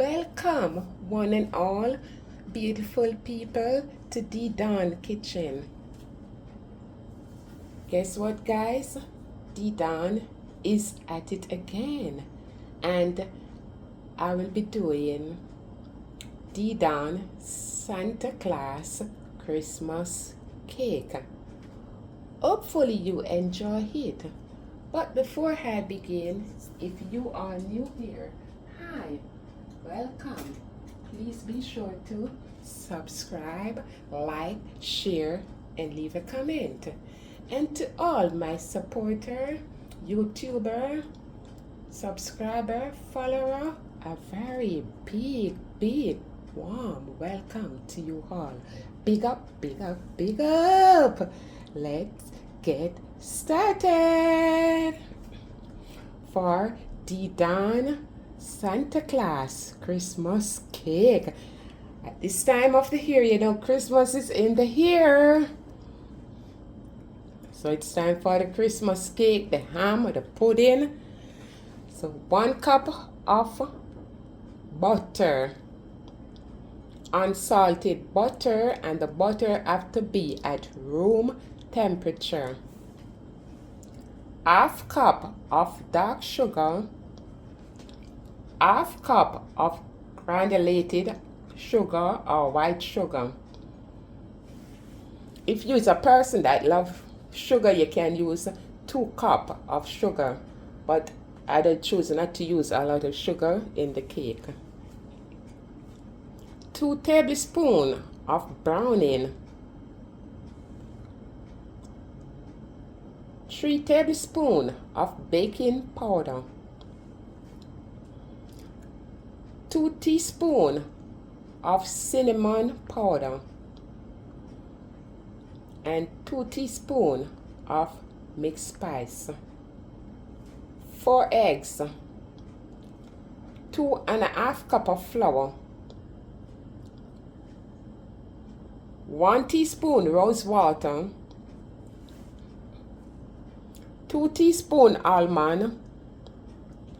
Welcome, one and all, beautiful people, to the Dawn Kitchen. Guess what, guys? The Dawn is at it again, and I will be doing the Dawn Santa Claus Christmas cake. Hopefully you enjoy it. But before I begin, if you are new here, hi, welcome. Please be sure to subscribe, like, share, and leave a comment. And to all my supporter, YouTuber, subscriber, follower, a very big, warm welcome to you all. Big up, big up, big up. Let's get started. For the Dawn Santa Claus Christmas cake. At this time of the year, you know, Christmas is in the year. So it's time for the Christmas cake, the ham or the pudding. So 1 cup of butter, unsalted butter, and the butter have to be at room temperature. 1/2 cup of dark sugar, 1/2 cup of granulated sugar or white sugar. If you're a person that loves sugar, you can use 2 cups of sugar, but I don't choose not to use a lot of sugar in the cake. 2 tablespoons of browning, 3 tablespoons of baking powder, 2 teaspoons of cinnamon powder, and 2 teaspoons of mixed spice, 4 eggs, 2½ cup of flour, 1 teaspoon rose water, 2 teaspoons almond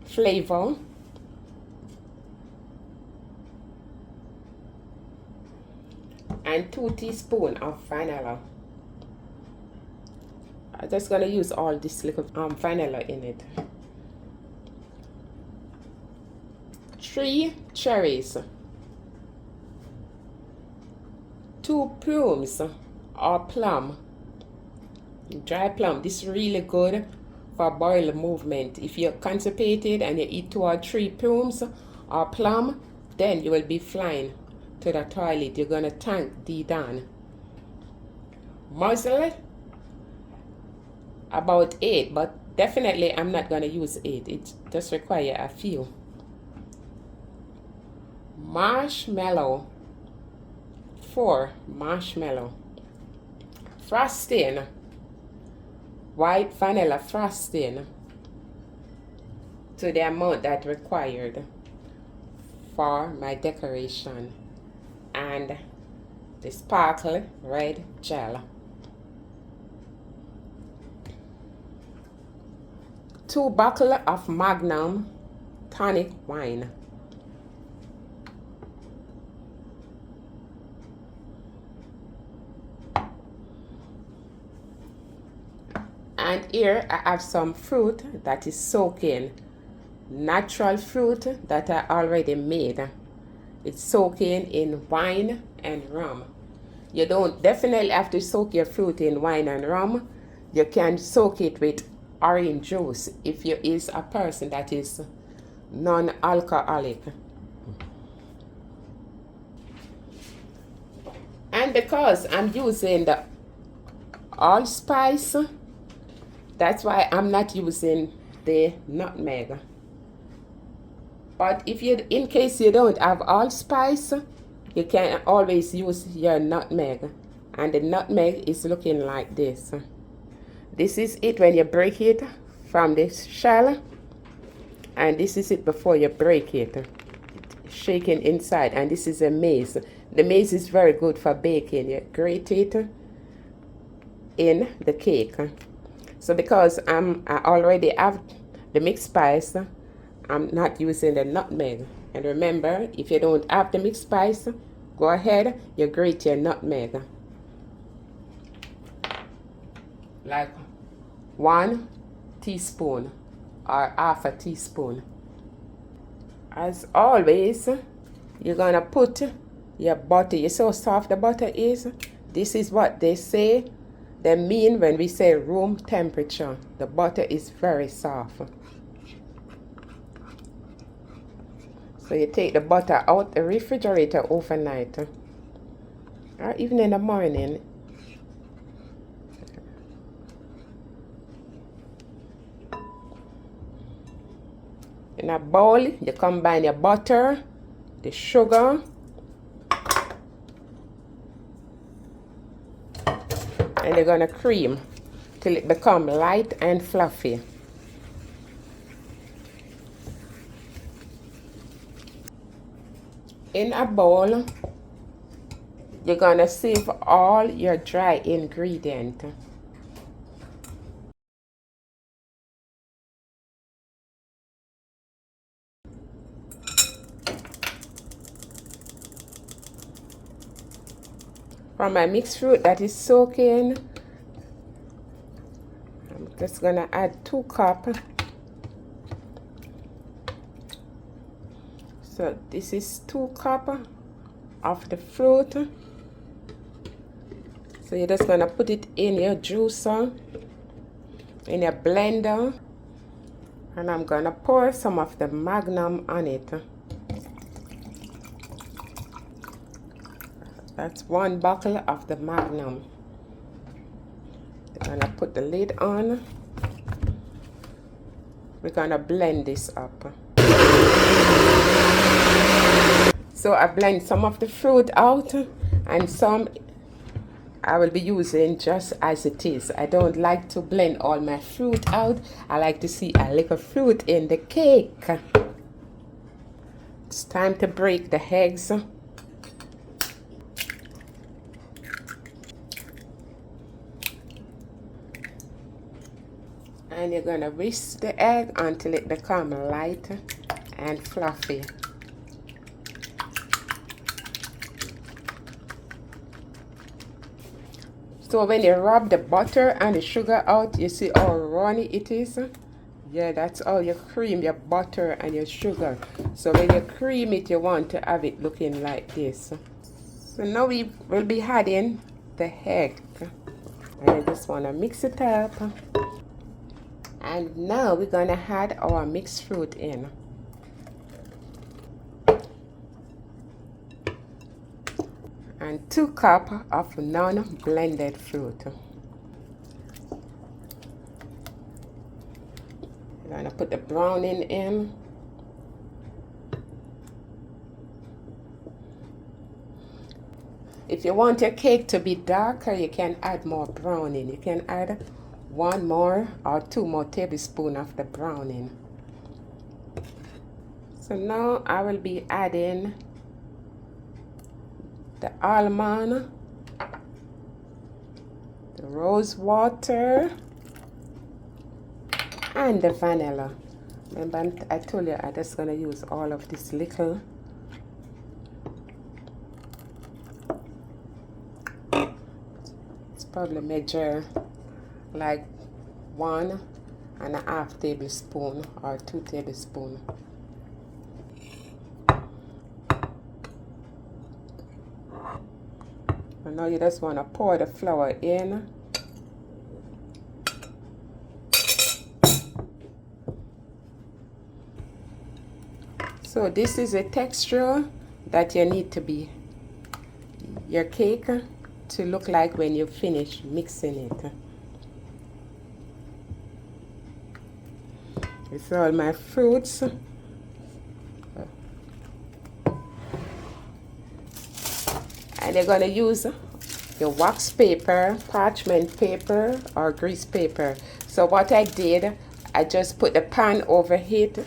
flavor, and 2 teaspoons of vanilla. I'm just going to use all this little vanilla in it. 3 cherries, 2 plums or plum, dry plum. This is really good for bowel movement. If you're constipated and you eat 2 or 3 plums or plum, then you will be flying to the toilet. You're gonna thank the Dawn. Muzzle, about 8, but definitely I'm not gonna use 8. It just requires a few. Marshmallow, 4 marshmallow. Frosting, white vanilla frosting to the amount that required for my decoration, and the sparkle red gel. 2 bottles of Magnum tonic wine. And here I have some fruit that is soaking, natural fruit that I already made. It's soaking in wine and rum. You don't definitely have to soak your fruit in wine and rum. You can soak it with orange juice if you is a person that is non-alcoholic. And because I'm using the allspice, that's why I'm not using the nutmeg. But if you, in case you don't have allspice, you can always use your nutmeg. And the nutmeg is looking like this. This is it when you break it from the shell. And this is it before you break it. It's shaking inside. And this is a maize. The maize is very good for baking. You grate it in the cake. So because I already have the mixed spice, I'm not using the nutmeg. And remember, if you don't have the mixed spice, go ahead, you grate your nutmeg. Like 1 teaspoon or half a teaspoon. As always, you're gonna put your butter. You see how soft the butter is? This is what they say. They mean when we say room temperature. The butter is very soft. So you take the butter out the refrigerator overnight. Or even in the morning. In a bowl, you combine your butter, the sugar, and you're gonna cream till it become light and fluffy. In a bowl, you're gonna save all your dry ingredient. From my mixed fruit that is soaking, I'm just gonna add 2 cups. So this is 2 cups of the fruit. So you're just gonna put it in your juicer, in your blender, and I'm gonna pour some of the Magnum on it. That's 1 bottle of the Magnum. We're gonna put the lid on. We're gonna blend this up. So I blend some of the fruit out and some I will be using just as it is. I don't like to blend all my fruit out. I like to see a little fruit in the cake. It's time to break the eggs. And you're gonna whisk the egg until it becomes light and fluffy. So when you rub the butter and the sugar out, you see how runny it is? Yeah, that's how you cream your butter and your sugar. So when you cream it, you want to have it looking like this. So now we will be adding the egg. And I just want to mix it up. And now we're going to add our mixed fruit in. And 2 cups of non-blended fruit. I'm going to put the browning in. If you want your cake to be darker, you can add more browning. You can add 1 more or 2 more tablespoons of the browning. So now I will be adding the almond, the rose water, and the vanilla. Remember, I told you I'm just going to use all of this little. It's probably measure like 1.5 tablespoons or 2 tablespoons. And now you just want to pour the flour in. So this is a texture that you need to be your cake to look like when you finish mixing it. It's all my fruits. And you're going to use your wax paper, parchment paper, or grease paper. So what I did, I just put the pan over it,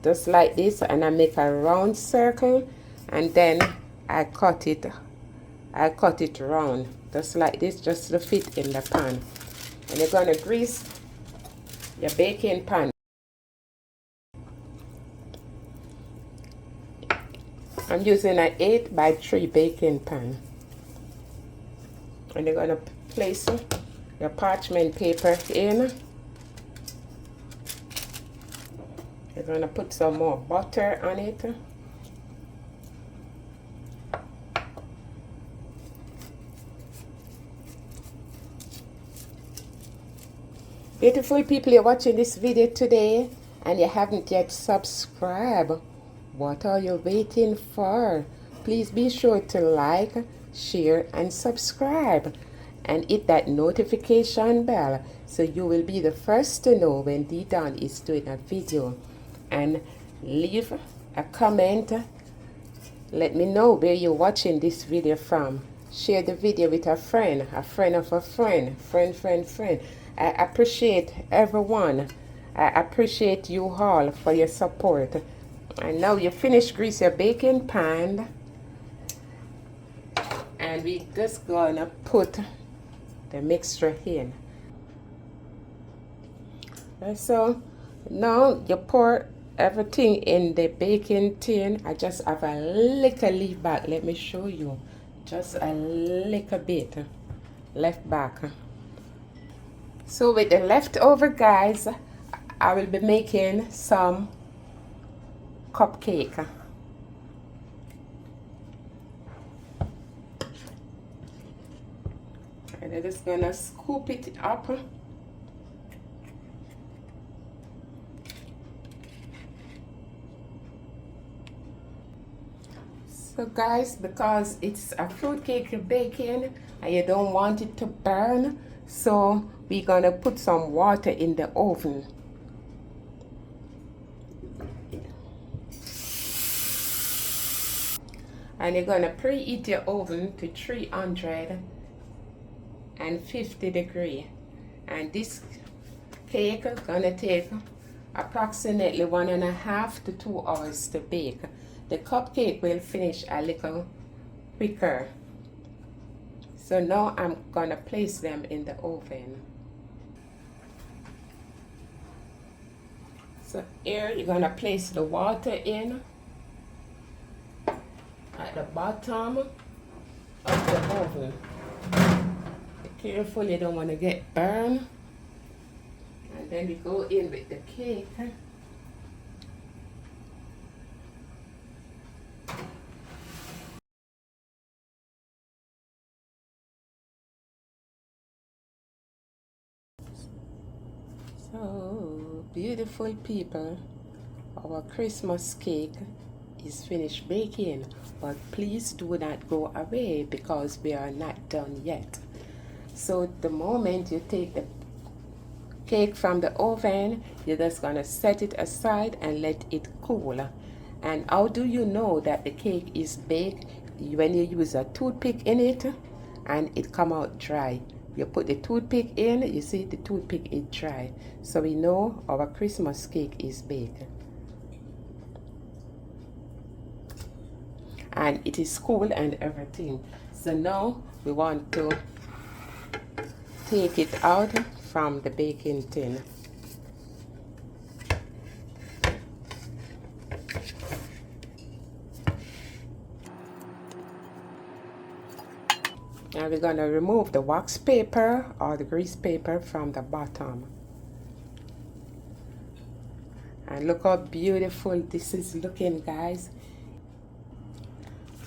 just like this, and I make a round circle, and then I cut it round, just like this, just to fit in the pan. And you're going to grease your baking pan. I'm using an 8 by 3 baking pan. And you're going to place your parchment paper in. You're going to put some more butter on it. Beautiful people, you're watching this video today and you haven't yet subscribed. What are you waiting for? Please be sure to like, share, and subscribe. And hit that notification bell so you will be the first to know when D-Don is doing a video. And leave a comment. Let me know where you're watching this video from. Share the video with a friend of a friend, friend. I appreciate everyone. I appreciate you all for your support. And now you finish grease your baking pan. And we just gonna put the mixture in. And so now you pour everything in the baking tin. I just have a little leave back. Let me show you. Just a little bit left back. So with the leftover, guys, I will be making some cupcake. And I'm just gonna scoop it up. So guys, because it's a fruit cake you're baking and you don't want it to burn, so we're gonna put some water in the oven. And you're gonna preheat your oven to 350 degrees. And this cake is gonna take approximately 1.5 to 2 hours to bake. The cupcake will finish a little quicker. So now I'm gonna place them in the oven. So here you're gonna place the water in at the bottom of the oven. Be careful, you don't want to get burned. And then we go in with the cake. So, beautiful people, our Christmas cake is finished baking, but please do not go away because we are not done yet. So the moment you take the cake from the oven, you're just gonna set it aside and let it cool. And how do you know that the cake is baked? When you use a toothpick in it and it come out dry. You put the toothpick in, you see the toothpick is dry. So we know our Christmas cake is baked. And it is cool and everything. So now we want to take it out from the baking tin. Now we're going to remove the wax paper or the grease paper from the bottom. And look how beautiful this is looking, guys.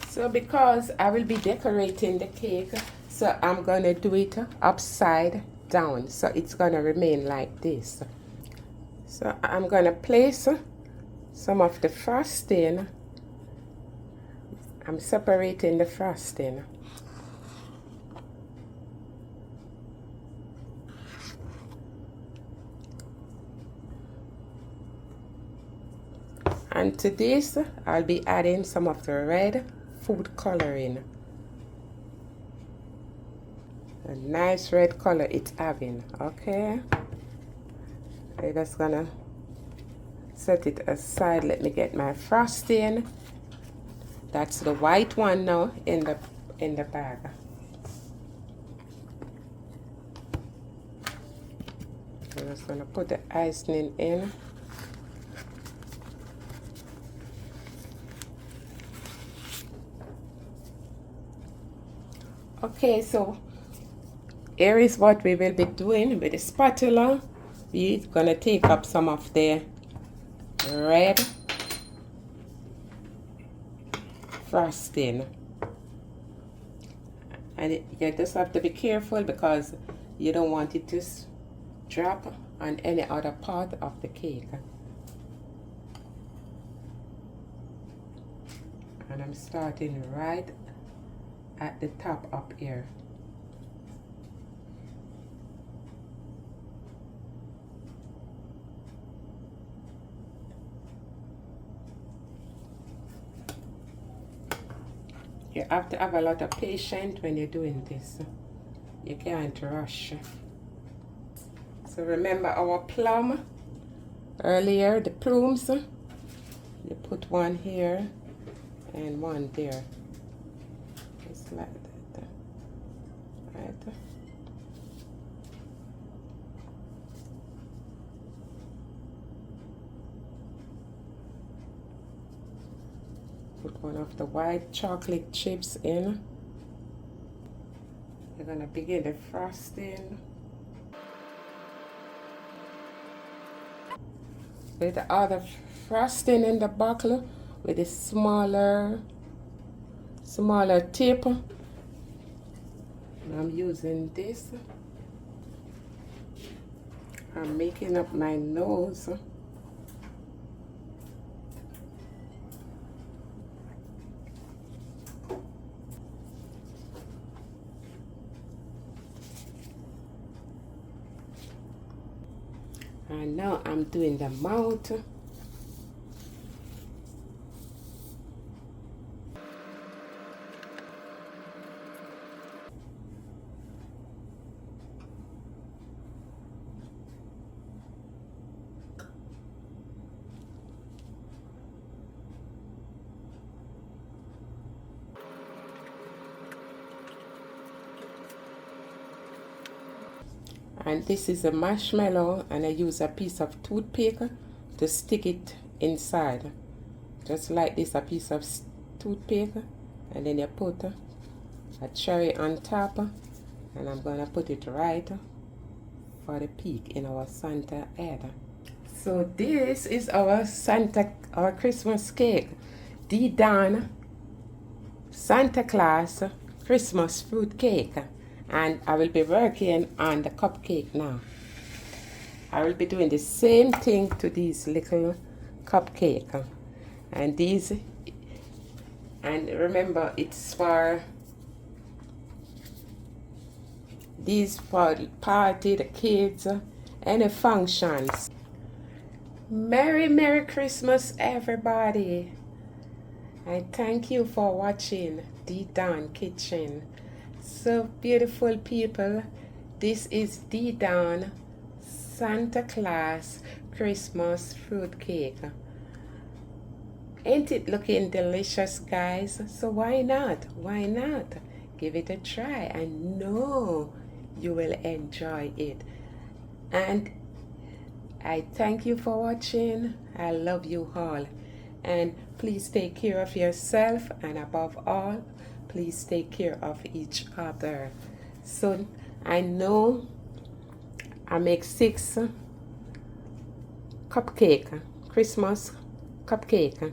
So because I will be decorating the cake, so I'm going to do it upside down. So it's going to remain like this. So I'm going to place some of the frosting. I'm separating the frosting. And to this, I'll be adding some of the red food coloring. A nice red color it's having, okay? I'm just gonna set it aside. Let me get my frosting. That's the white one now in the bag. I'm just gonna put the icing in. Okay, so here is what we will be doing with the spatula. We're gonna take up some of the red frosting, and you just have to be careful because you don't want it to drop on any other part of the cake. And I'm starting right at the top up here. You have to have a lot of patience when you're doing this. You can't rush. So remember our plum earlier, the plumes. You put one here and one there. Just like that. Right. Put one of the white chocolate chips in. You're gonna begin the frosting with the other frosting in the buckle with a smaller tip. And I'm using this. I'm making up my nose. And now I'm doing the mouth. And this is a marshmallow, and I use a piece of toothpick to stick it inside. Just like this, a piece of toothpick, and then you put a cherry on top, and I'm gonna put it right for the peak in our Santa head. So this is our Christmas cake, the Don Santa Claus Christmas fruit cake. And I will be working on the cupcake now. I will be doing the same thing to these little cupcake. And these, and remember, it's for these for the party, the kids, any functions. Merry Christmas, everybody. I thank you for watching the Dawn Kitchen. So beautiful people, this is the Dawn Santa Claus Christmas fruit cake. Ain't it looking delicious, guys? So why not? Why not? Give it a try. I know you will enjoy it. And I thank you for watching. I love you all. And please take care of yourself, and above all, please take care of each other. So I know I make 6 cupcake, Christmas cupcake.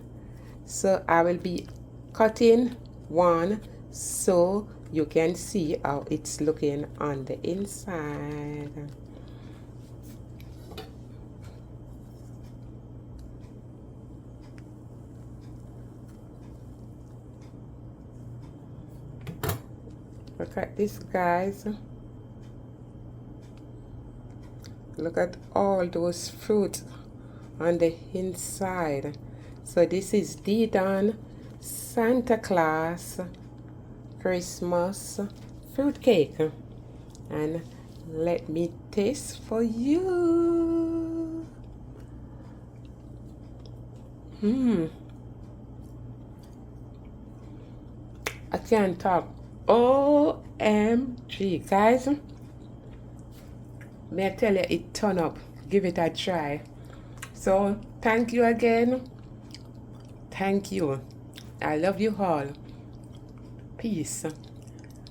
So I will be cutting one so you can see how it's looking on the inside. Look at this, guys. Look at all those fruits on the inside. So this is the Dawn Santa Claus Christmas fruit cake. And let me taste for you. I can't talk. OMG, guys. May I tell you, it turn up. Give it a try. So thank you again. Thank you. I love you all. Peace.